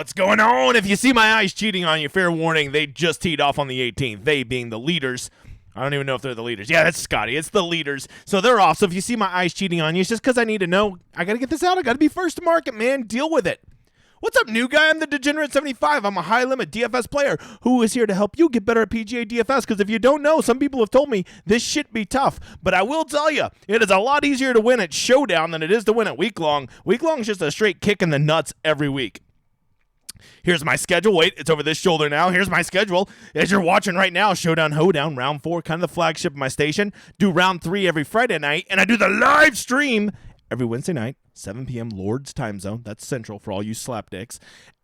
what's going on? If you see my eyes cheating on you, fair warning, they just teed off on the 18th. They being the leaders. I don't even know if they're the leaders. Yeah, that's Scotty. It's the leaders. So they're off. So if you see my eyes cheating on you, it's just because I need to know. I got to get this out. I got to be first to market, man. Deal with it. What's up, new guy? I'm the Degenerate 75. I'm a high-limit DFS player who is here to help you get better at PGA DFS, because if you don't know, some people have told me this shit be tough. But I will tell you, it is a lot easier to win at Showdown than it is to win at Week Long. Week Long is just a straight kick in the nuts every week. Here's my schedule. Wait, it's over this shoulder now. Here's my schedule. As you're watching right now, Showdown Hoedown, round 4, kind of the flagship of my station. Do round 3 every Friday night, and I do the live stream every Wednesday night, 7 p.m. Lord's time zone. That's central for all you slapdicks.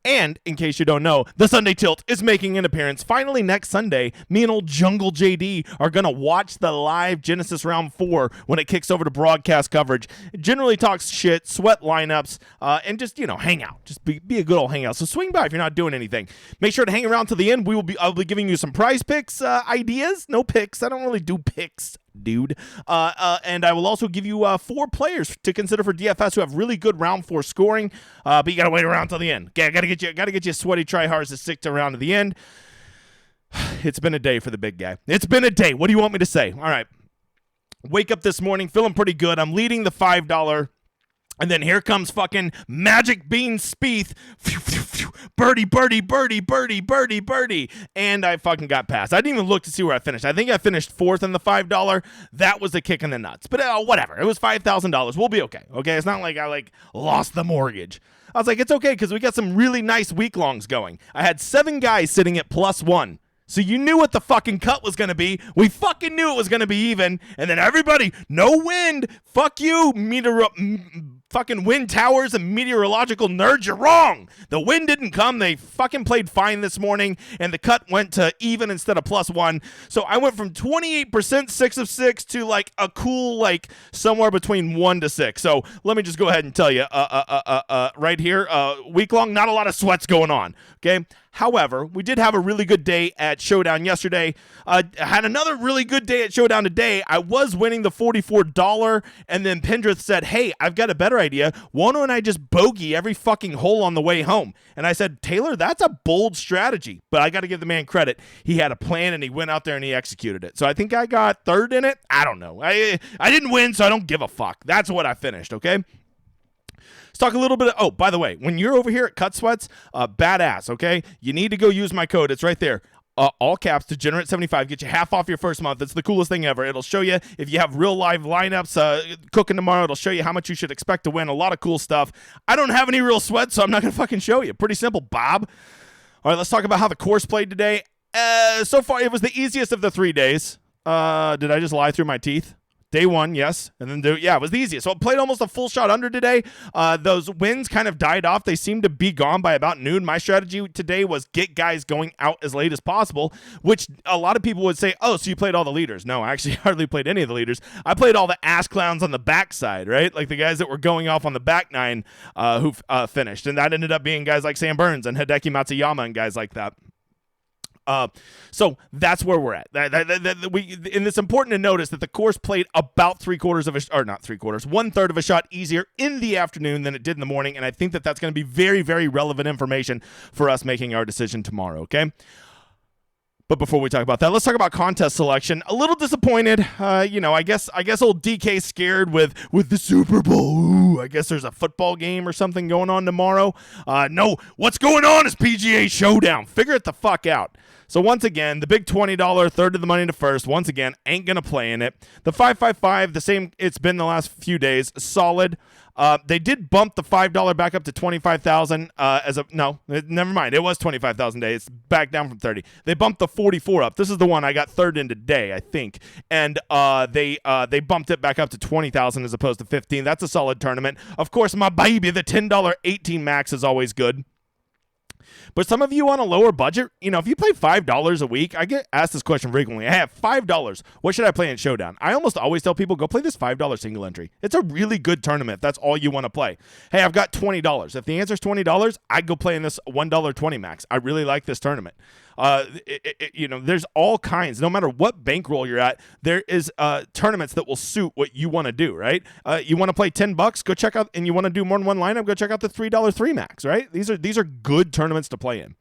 And, in case you don't know, the Sunday Tilt is making an appearance. Finally, next Sunday, me and old Jungle JD are going to watch the live Genesis Round 4 when it kicks over to broadcast coverage. It generally talks shit, sweat lineups, and just, hang out. Just be a good old hangout. So swing by if you're not doing anything. Make sure to hang around to the end. I'll be giving you some Prizepicks ideas. No picks. I don't really do picks, dude. And I will also give you 4 players to consider for DFS who have really good round 4 scoring, but you got to wait around till the end. Okay, got to get you sweaty tryhards to stick around to the end. It's been a day for the big guy. It's been a day. What do you want me to say? All right. Wake up this morning feeling pretty good. I'm leading the $5. And then here comes fucking Magic Bean Spieth. Birdie, birdie, birdie, birdie, birdie, birdie. And I fucking got past. I didn't even look to see where I finished. I think I finished 4th in the $5. That was the kick in the nuts. But whatever. It was $5,000. We'll be okay. Okay? It's not like I lost the mortgage. I was like, it's okay because we got some really nice week-longs going. I had 7 guys sitting at +1. So you knew what the fucking cut was going to be. We fucking knew it was going to be even. And then everybody, no wind. Fuck you, fucking wind towers and meteorological nerds. You're wrong. The wind didn't come. They fucking played fine this morning. And the cut went to even instead of +1. So I went from 28%, 6 of 6, to a cool, somewhere between 1 to 6. So let me just go ahead and tell you, right here, week long, not a lot of sweats going on. Okay. However, we did have a really good day at Showdown yesterday. Had another really good day at Showdown today. I was winning the $44, and then Pendrith said, hey, I've got a better idea. Why don't I just bogey every fucking hole on the way home? And I said, Taylor, that's a bold strategy. But I got to give the man credit. He had a plan, and he went out there, and he executed it. So I think I got 3rd in it. I don't know. I didn't win, so I don't give a fuck. That's what I finished, okay? Let's talk a little bit oh, by the way, when you're over here at Cut Sweats, badass, okay? You need to go use my code. It's right there. All caps, Degenerate75. Get you half off your first month. It's the coolest thing ever. It'll show you if you have real live lineups cooking tomorrow. It'll show you how much you should expect to win. A lot of cool stuff. I don't have any real sweat, so I'm not going to fucking show you. Pretty simple, Bob. All right, let's talk about how the course played today. So far, it was the easiest of the 3 days. Did I just lie through my teeth? Day 1, yes. And then, it was the easiest. So it played almost a full shot under today. Those winds kind of died off. They seemed to be gone by about noon. My strategy today was get guys going out as late as possible, which a lot of people would say, oh, so you played all the leaders. No, I actually hardly played any of the leaders. I played all the ass clowns on the backside, right? Like the guys that were going off on the back 9 who finished. And that ended up being guys like Sam Burns and Hideki Matsuyama and guys like that. So that's where we're at. And it's important to notice that the course played about 1/3 of a shot easier in the afternoon than it did in the morning. And I think that that's going to be very, very relevant information for us making our decision tomorrow. Okay. But before we talk about that, let's talk about contest selection. A little disappointed. I guess old DK scared with the Super Bowl. Ooh, I guess there's a football game or something going on tomorrow. No, what's going on is PGA Showdown. Figure it the fuck out. So once again, the big $20, 1/3 of the money to first, once again, ain't going to play in it. The 555, the same it's been the last few days, solid. They did bump the $5 back up to $25,000 never mind. It was $25,000 today. It's back down from 30. They bumped the 44 up. This is the one I got 3rd in today, I think. And they bumped it back up to $20,000 as opposed to 15. That's a solid tournament. Of course, my baby, the $10 18 max is always good. But some of you on a lower budget, if you play $5 a week, I get asked this question frequently. I have $5. What should I play in Showdown? I almost always tell people, go play this $5 single entry. It's a really good tournament if that's all you want to play. Hey, I've got $20. If the answer is $20, I'd go play in this $1.20 max. I really like this tournament. There's all kinds. No matter what bankroll you're at, there is tournaments that will suit what you want to do, right? You want to play $10, go check out, and you want to do more than one lineup, go check out the $3 max, right? These are good tournaments to play in.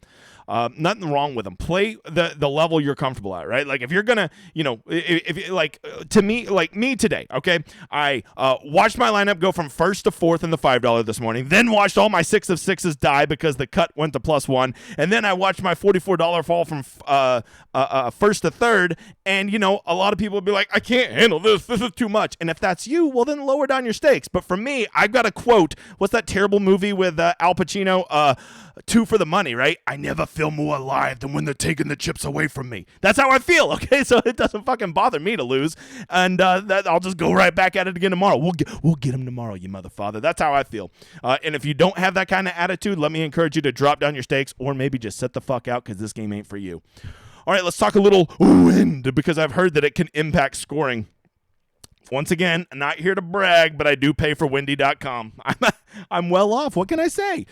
Nothing wrong with them. Play the level you're comfortable at, right? Like if you're gonna, to me, like me today, okay, I watched my lineup go from first to fourth in the $5 this morning, then watched all my 6 of 6s die because the cut went to +1, and then I watched my $44 fall from first to third, and a lot of people would be like, I can't handle this is too much, and if that's you, well then lower down your stakes. But for me, I've got a quote. What's that terrible movie with Al Pacino? 2 for the money, right? I never feel more alive than when they're taking the chips away from me. That's how I feel, okay? So it doesn't fucking bother me to lose, and that I'll just go right back at it again tomorrow. We'll get him tomorrow, you motherfather. That's how I feel. And if you don't have that kind of attitude, let me encourage you to drop down your stakes, or maybe just sit the fuck out because this game ain't for you. All right, let's talk a little wind, because I've heard that it can impact scoring. Once again, not here to brag, but I do pay for windy.com. I'm well off. What can I say?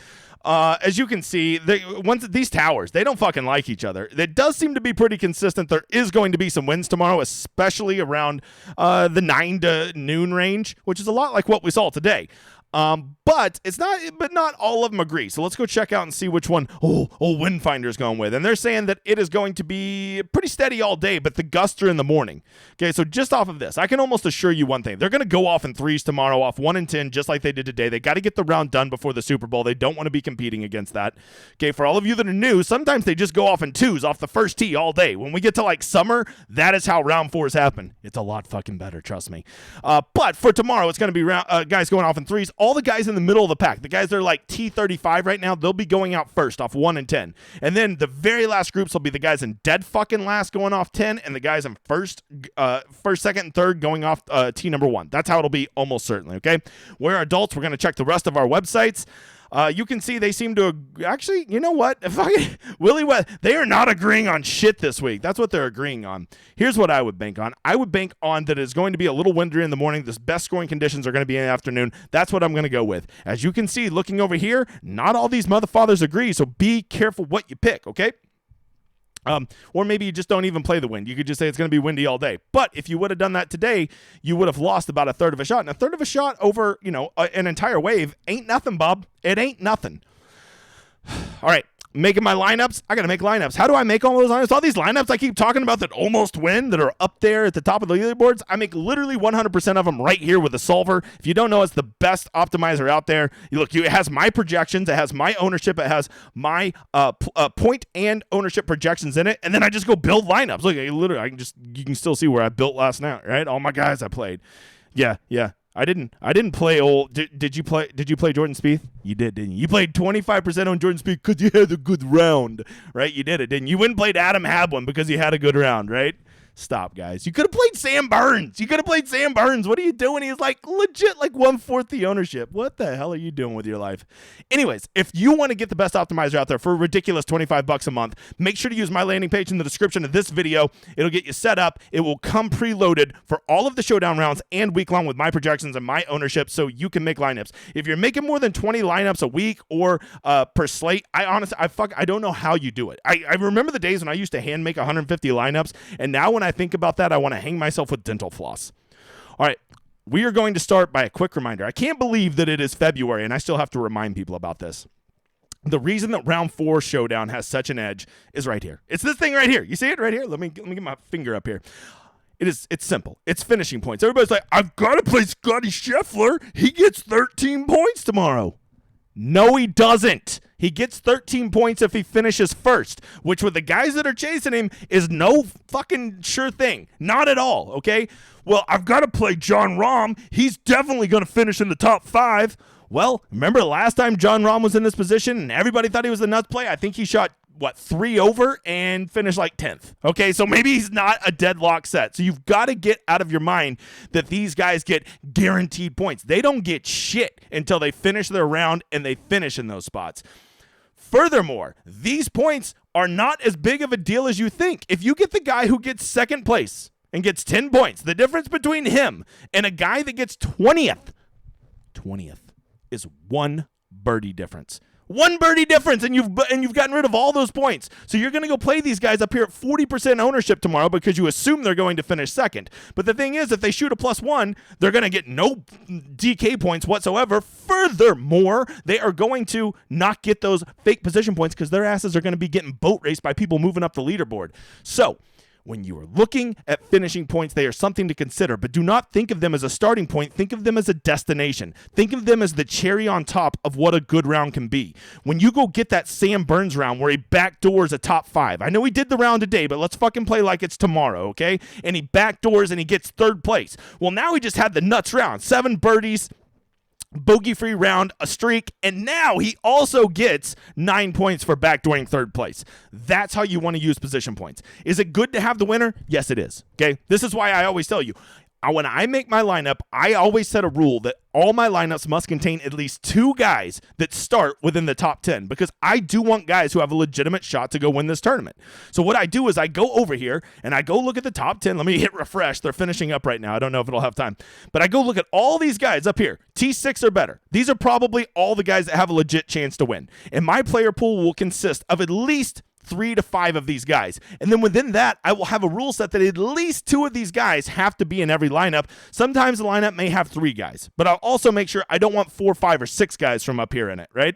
As you can see, these towers, they don't fucking like each other. It does seem to be pretty consistent. There is going to be some winds tomorrow, especially around the 9 to noon range, which is a lot like what we saw today. But not all of them agree. So let's go check out and see which one Windfinder's going with. And they're saying that it is going to be pretty steady all day, but the gusts are in the morning. Okay, so just off of this, I can almost assure you one thing. They're going to go off in 3s tomorrow, off 1 and 10, just like they did today. They got to get the round done before the Super Bowl. They don't want to be competing against that. Okay, for all of you that are new, sometimes they just go off in 2s off the first tee all day. When we get to like summer, that is how round 4s happen. It's a lot fucking better, trust me. But for tomorrow, it's going to be guys going off in 3s. All the guys in the middle of the pack, the guys that are like T35 right now, they'll be going out first off 1 and 10. And then the very last groups will be the guys in dead fucking last going off 10, and the guys in first, second, and third going off T number 1. That's how it'll be almost certainly, okay? We're adults. We're going to check the rest of our websites. You can see they seem to actually, you know what? Willie West, they are not agreeing on shit this week. That's what they're agreeing on. Here's what I would bank on. I would bank on that it's going to be a little windier in the morning. The best scoring conditions are going to be in the afternoon. That's what I'm going to go with. As you can see, looking over here, not all these motherfathers agree, so be careful what you pick, okay? Or maybe you just don't even play the wind. You could just say it's going to be windy all day. But if you would have done that today, you would have lost about a third of a shot. And a third of a shot over, an entire wave ain't nothing, Bob. It ain't nothing. All right. Making my lineups. I got to make lineups. How do I make all those lineups? All these lineups I keep talking about that almost win, that are up there at the top of the leaderboards, I make literally 100% of them right here with a solver. If you don't know, it's the best optimizer out there. It has my projections. It has my ownership. It has my point and ownership projections in it. And then I just go build lineups. Look, you can still see where I built last night, right? All my guys I played. Yeah. I didn't play old. Did you play Jordan Spieth? You did, didn't you? You played 25% on Jordan Spieth because you had a good round, right? You did it, didn't you? You went and played Adam Hadwin because you had a good round, right? Stop, guys. You could have played Sam Burns. What are you doing? He's like legit like 1/4 the ownership. What the hell are you doing with your life? Anyways, if you want to get the best optimizer out there for a ridiculous $25 a month, make sure to use my landing page in the description of this video. It'll get you set up. It will come preloaded for all of the showdown rounds and week long with my projections and my ownership, so you can make lineups. If you're making more than 20 lineups a week or per slate, I don't know how you do it. I remember the days when I used to hand make 150 lineups, and now when I think about that, I want to hang myself with dental floss. All right, we are going to start by a quick reminder. I can't believe that it is February, and I still have to remind people about this. The reason that round 4 showdown has such an edge is right here. It's this thing right here. You see it right here? Let me get my finger up here. It's simple. It's finishing points. Everybody's like, I've got to play Scotty Scheffler. He gets 13 points tomorrow. No, he doesn't. He gets 13 points if he finishes first, which with the guys that are chasing him is no fucking sure thing. Not at all, okay? Well, I've got to play Jon Rahm. He's definitely going to finish in the top 5. Well, remember the last time Jon Rahm was in this position and everybody thought he was the nuts play? I think he shot 3 over and finished like 10th. Okay, so maybe he's not a deadlock set. So you've got to get out of your mind that these guys get guaranteed points. They don't get shit until they finish their round and they finish in those spots. Furthermore, these points are not as big of a deal as you think. If you get the guy who gets second place and gets 10 points, the difference between him and a guy that gets 20th is one birdie difference. One birdie difference, and you've gotten rid of all those points. So you're going to go play these guys up here at 40% ownership tomorrow because you assume they're going to finish second. But the thing is, if they shoot a +1, they're going to get no DK points whatsoever. Furthermore, they are going to not get those fake position points because their asses are going to be getting boat raced by people moving up the leaderboard. So when you are looking at finishing points, they are something to consider, but do not think of them as a starting point. Think of them as a destination. Think of them as the cherry on top of what a good round can be. When you go get that Sam Burns round where he backdoors a top 5, I know he did the round today, but let's fucking play like it's tomorrow, okay? And he backdoors and he gets third place. Well, now he just had the nuts round. 7 birdies, bogey-free round, a streak, and now he also gets 9 points for backdooring third place. That's how you want to use position points. Is it good to have the winner? Yes, it is. Okay? This is why I always tell you, when I make my lineup, I always set a rule that all my lineups must contain at least 2 guys that start within the top 10 because I do want guys who have a legitimate shot to go win this tournament. So what I do is I go over here and I go look at the top 10. Let me hit refresh. They're finishing up right now. I don't know if it'll have time. But I go look at all these guys up here. T6 or better. These are probably all the guys that have a legit chance to win. And my player pool will consist of at least 3 to 5 of these guys. And then within that, I will have a rule set that at least 2 of these guys have to be in every lineup. Sometimes the lineup may have 3 guys, but I'll also make sure I don't want 4, 5, or 6 guys from up here in it, right?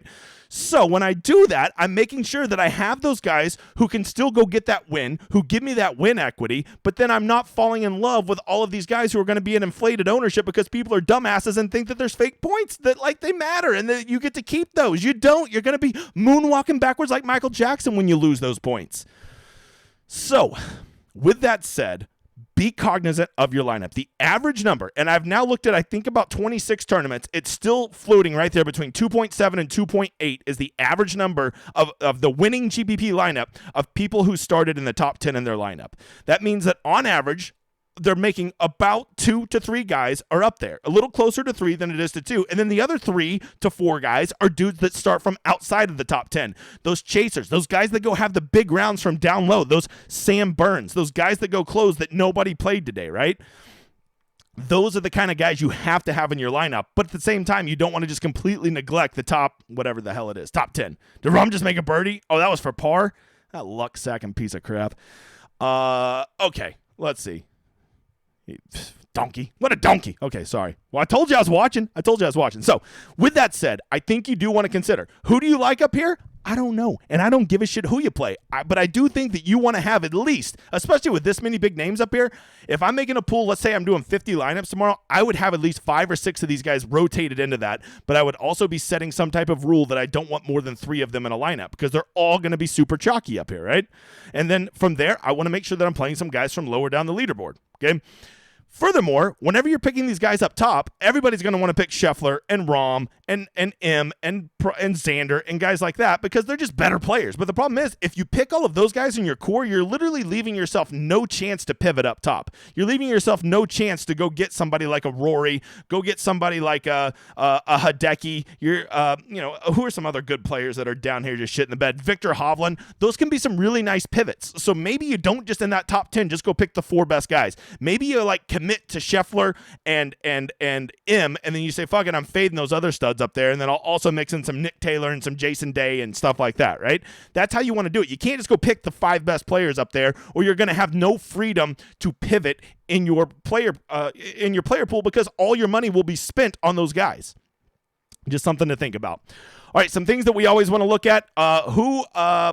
So when I do that, I'm making sure that I have those guys who can still go get that win, who give me that win equity, but then I'm not falling in love with all of these guys who are going to be in inflated ownership because people are dumbasses and think that there's fake points that like they matter and that you get to keep those. You don't. You're going to be moonwalking backwards like Michael Jackson when you lose those points. So with that said, be cognizant of your lineup. The average number, and I've now looked at, I think, about 26 tournaments. It's still floating right there between 2.7 and 2.8 is the average number of the winning GPP lineup of people who started in the top 10 in their lineup. That means that on average, they're making about 2 to 3 guys are up there, a little closer to 3 than it is to 2. And then the other 3 to 4 guys are dudes that start from outside of the top 10. Those chasers, those guys that go have the big rounds from down low, those Sam Burns, those guys that go close that nobody played today, right? Those are the kind of guys you have to have in your lineup. But at the same time, you don't want to just completely neglect the top, whatever the hell it is, top 10. Did Rum just make a birdie? Oh, that was for par? That luck sacking piece of crap. Okay, let's see. Donkey. What a donkey. Okay, sorry. Well, I told you I was watching. So, with that said, I think you do want to consider, who do you like up here? I don't know, and I don't give a shit who you play. But I do think that you want to have at least, especially with this many big names up here, if I'm making a pool, let's say I'm doing 50 lineups tomorrow, I would have at least 5 or 6 of these guys rotated into that, but I would also be setting some type of rule that I don't want more than 3 of them in a lineup because they're all going to be super chalky up here, right? And then from there, I want to make sure that I'm playing some guys from lower down the leaderboard, okay? Furthermore, whenever you're picking these guys up top, everybody's going to want to pick Scheffler and Rahm and M and Xander and guys like that because they're just better players. But the problem is, if you pick all of those guys in your core, you're literally leaving yourself no chance to pivot up top. You're leaving yourself no chance to go get somebody like a Rory, go get somebody like a Hideki. Who are some other good players that are down here just shit in the bed? Victor Hovland. Those can be some really nice pivots. So maybe you don't just in that top 10 just go pick the 4 best guys. Maybe you commit to Scheffler and M, and then you say, fuck it, I'm fading those other studs up there, and then I'll also mix in some Nick Taylor and some Jason Day and stuff like that, right? That's how you want to do it. You can't just go pick the 5 best players up there, or you're going to have no freedom to pivot in your player pool because all your money will be spent on those guys. Just something to think about. All right, some things that we always want to look at. Who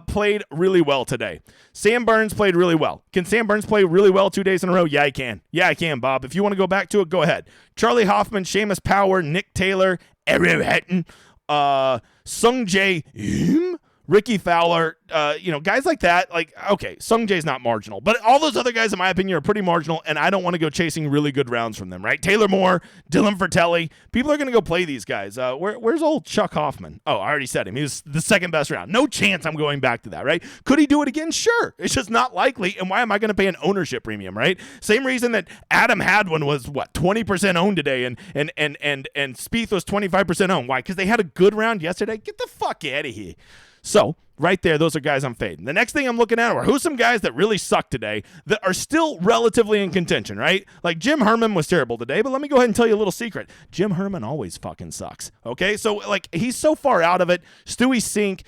played really well today? Sam Burns played really well. Can Sam Burns play really well 2 days in a row? Yeah, I can. Yeah, I can, Bob. If you want to go back to it, go ahead. Charlie Hoffman, Seamus Power, Nick Taylor, Aaron Hatton, Sung Jae, Ricky Fowler, guys like that. Okay, Sung Jae's not marginal, but all those other guys, in my opinion, are pretty marginal, and I don't want to go chasing really good rounds from them, right? Taylor Moore, Dylan Fratelli, people are going to go play these guys. Where's old Chuck Hoffman? Oh, I already said him. He was the second best round. No chance I'm going back to that, right? Could he do it again? Sure. It's just not likely, and why am I going to pay an ownership premium, right? Same reason that Adam Hadwin was, 20% owned today, and Spieth was 25% owned. Why? Because they had a good round yesterday? Get the fuck out of here. So right there, those are guys I'm fading. The next thing I'm looking at are who's some guys that really suck today that are still relatively in contention, right? Like Jim Herman was terrible today, but let me go ahead and tell you a little secret. Jim Herman always fucking sucks, okay? So, like, he's so far out of it. Stewie Sink,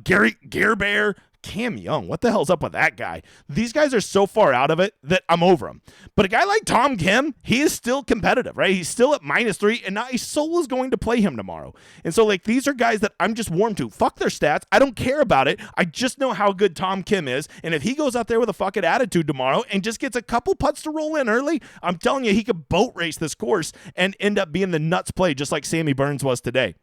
Gary Bear, Cam Young, what the hell's up with that guy? These guys are so far out of it that I'm over them. But a guy like Tom Kim, he is still competitive, right? He's still at -3, and not a soul is going to play him tomorrow. And so, like, these are guys that I'm just warm to. Fuck their stats. I don't care about it. I just know how good Tom Kim is, and if he goes out there with a fucking attitude tomorrow and just gets a couple putts to roll in early, I'm telling you, he could boat race this course and end up being the nuts play just like Sammy Burns was today.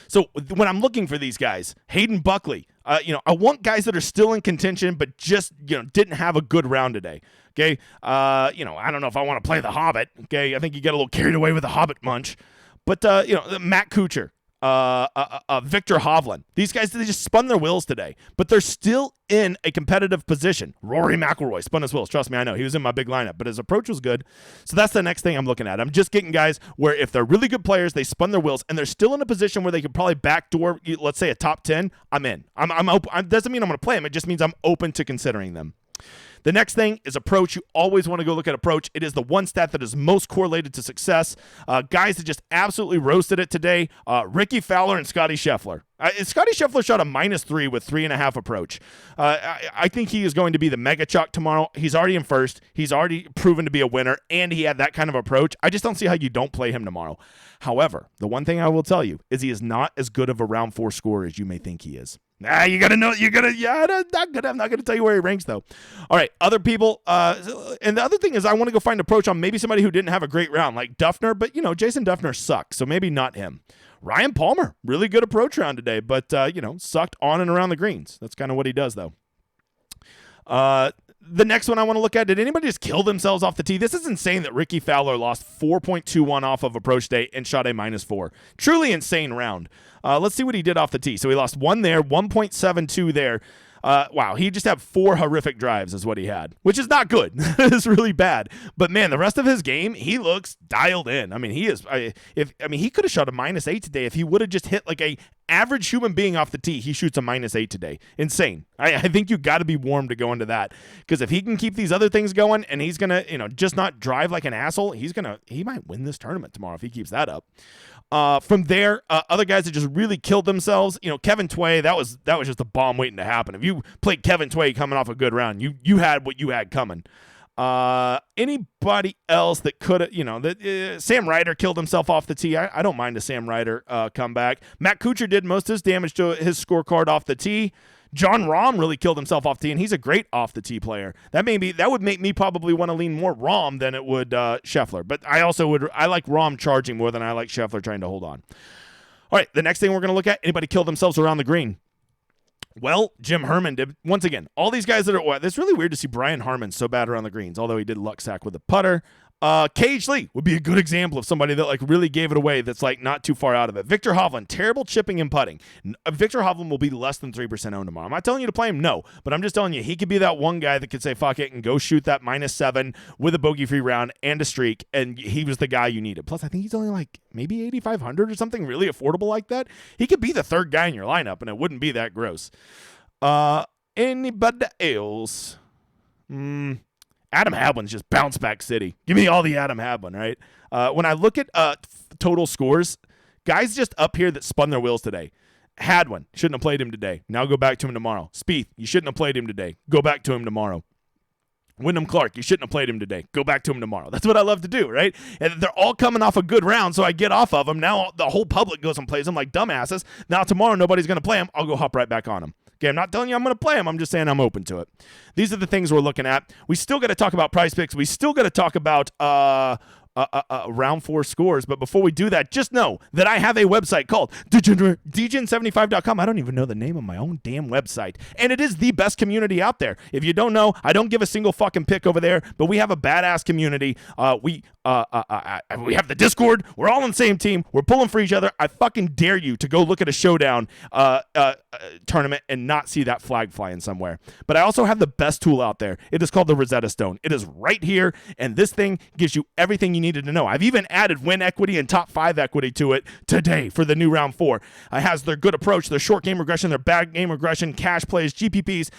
So when I'm looking for these guys, Hayden Buckley, I want guys that are still in contention, but just, didn't have a good round today. Okay. I don't know if I want to play the Hobbit. Okay. I think you get a little carried away with the Hobbit munch, but, Matt Kuchar, Victor Hovland, these guys, they just spun their wheels today, but they're still in a competitive position. Rory McIlroy spun his wheels. Trust me, I know he was in my big lineup, but his approach was good. So that's the next thing I'm looking at. I'm just getting guys where if they're really good players, they spun their wheels and they're still in a position where they could probably backdoor, let's say a top 10. I'm in. I'm open. Doesn't mean I'm going to play them. It just means I'm open to considering them. The next thing is approach. You always want to go look at approach. It is the one stat that is most correlated to success. Guys that just absolutely roasted it today, Ricky Fowler and Scotty Scheffler. Scotty Scheffler shot a -3 with 3.5 approach. I think he is going to be the mega chalk tomorrow. He's already in first. He's already proven to be a winner, and he had that kind of approach. I just don't see how you don't play him tomorrow. However, the one thing I will tell you is he is not as good of a round 4 scorer as you may think he is. You got to know. I'm not going to tell you where he ranks, though. All right, other people. And the other thing is I want to go find approach on maybe somebody who didn't have a great round, like Duffner, but, Jason Duffner sucks, so maybe not him. Ryan Palmer, really good approach round today, but, sucked on and around the greens. That's kind of what he does, though. The next one I want to look at, did anybody just kill themselves off the tee? This is insane that Ricky Fowler lost 4.21 off of approach day and shot a -4. Truly insane round. Let's see what he did off the tee. So he lost 1 there, 1.72 there. Wow, he just had 4 horrific drives is what he had, which is not good. It's really bad. But, man, the rest of his game, he looks dialed in. I mean, he is. He could have shot a -8 today if he would have just hit like a average human being off the tee. He shoots a -8 today. Insane. I think you got to be warm to go into that, because if he can keep these other things going and he's gonna, just not drive like an asshole, he might win this tournament tomorrow if he keeps that up. From there, other guys that just really killed themselves. Kevin Tway, that was just a bomb waiting to happen. If you played Kevin Tway coming off a good round, you had what you had coming. Anybody else that could have, Sam Ryder killed himself off the tee. I don't mind a Sam Ryder comeback. Matt Kuchar did most of his damage to his scorecard off the tee. John Rahm really killed himself off the tee, and he's a great off the tee player. That would make me probably want to lean more Rahm than it would Scheffler. But I like Rahm charging more than I like Scheffler trying to hold on. All right, the next thing we're going to look at, anybody killed themselves around the green? Well, Jim Herman did. Once again, all these guys that are, it's really weird to see Brian Harman so bad around the greens, although he did luck sack with the putter. Cage Lee would be a good example of somebody that really gave it away that's not too far out of it. Victor Hovland, terrible chipping and putting. Victor Hovland will be less than 3% owned tomorrow. I'm not telling you to play him, no, but I'm just telling you he could be that one guy that could say fuck it and go shoot that -7 with a bogey-free round and a streak, and he was the guy you needed. Plus, I think he's only maybe 8,500 or something really affordable like that. He could be the third guy in your lineup, and it wouldn't be that gross. Anybody else? Adam Hadwin's just bounce back city. Give me all the Adam Hadwin, right? When I look at total scores, guys just up here that spun their wheels today. Hadwin, shouldn't have played him today. Now go back to him tomorrow. Spieth, you shouldn't have played him today. Go back to him tomorrow. Wyndham Clark, you shouldn't have played him today. Go back to him tomorrow. That's what I love to do, right? And they're all coming off a good round, so I get off of them. Now the whole public goes and plays them like dumbasses. Now tomorrow nobody's going to play them. I'll go hop right back on them. Okay, I'm not telling you I'm going to play them. I'm just saying I'm open to it. These are the things we're looking at. We still got to talk about Prizepicks. We still got to talk about round 4 scores. But before we do that, just know that I have a website called degen75.com. I don't even know the name of my own damn website. And it is the best community out there. If you don't know, I don't give a single fucking pick over there, but we have a badass community. We have the Discord. We're all on the same team. We're pulling for each other. I fucking dare you to go look at a Showdown tournament and not see that flag flying somewhere. But I also have the best tool out there. It is called the Rosetta Stone. It is right here, and this thing gives you everything you need needed to know. I've even added win equity and top 5 equity to it today for the new round 4. It has their good approach, their short game regression, their bad game regression, cash plays, GPPs,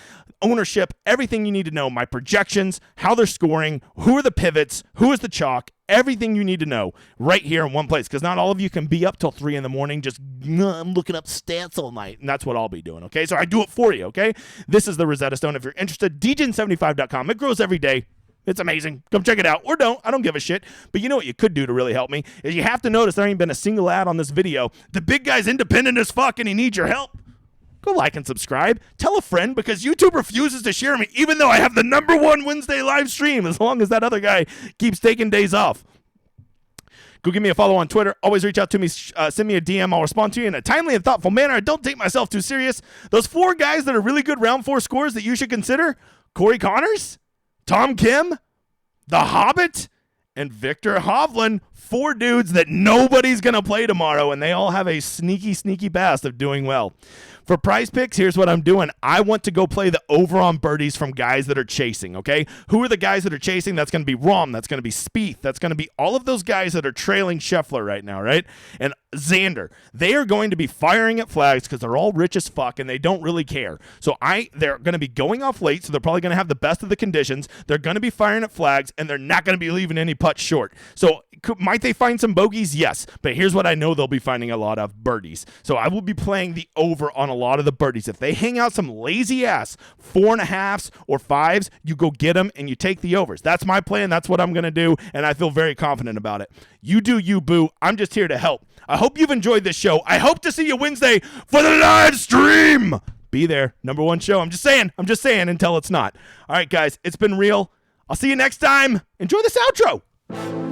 ownership, everything you need to know, my projections, how they're scoring, who are the pivots, who is the chalk, everything you need to know right here in one place, because not all of you can be up till 3 in the morning just I'm looking up stats all night, and that's what I'll be doing, okay? So I do it for you, okay? This is the Rosetta Stone. If you're interested, djin75.com. It grows every day. It's amazing. Come check it out. Or don't. I don't give a shit. But you know what you could do to really help me is you have to notice there ain't been a single ad on this video. The big guy's independent as fuck, and he needs your help. Go like and subscribe. Tell a friend, because YouTube refuses to share me, even though I have the #1 Wednesday live stream, as long as that other guy keeps taking days off. Go give me a follow on Twitter. Always reach out to me. Send me a DM. I'll respond to you in a timely and thoughtful manner. I don't take myself too serious. Those 4 guys that are really good round 4 scores that you should consider: Corey Connors, Tom Kim, The Hobbit, and Victor Hovland. 4 dudes that nobody's going to play tomorrow, and they all have a sneaky, sneaky past of doing well. For Prizepicks, here's what I'm doing. I want to go play the over on birdies from guys that are chasing, okay? Who are the guys that are chasing? That's going to be Rahm. That's going to be Spieth. That's going to be all of those guys that are trailing Scheffler right now, right? And Xander. They are going to be firing at flags because they're all rich as fuck and they don't really care. So they're going to be going off late, so they're probably going to have the best of the conditions. They're going to be firing at flags, and they're not going to be leaving any putts short. So might they find some bogeys? Yes. But here's what I know they'll be finding: a lot of birdies. So I will be playing the over on a lot of the birdies. If they hang out some lazy ass 4.5s or 5s, you go get them and you take the overs. That's my plan. That's what I'm going to do, and I feel very confident about it. You do you, boo. I'm just here to help. I hope you've enjoyed this show. I hope to see you Wednesday for the live stream. Be there. #1 show. I'm just saying until it's not. All right, guys. It's been real. I'll see you next time. Enjoy this outro.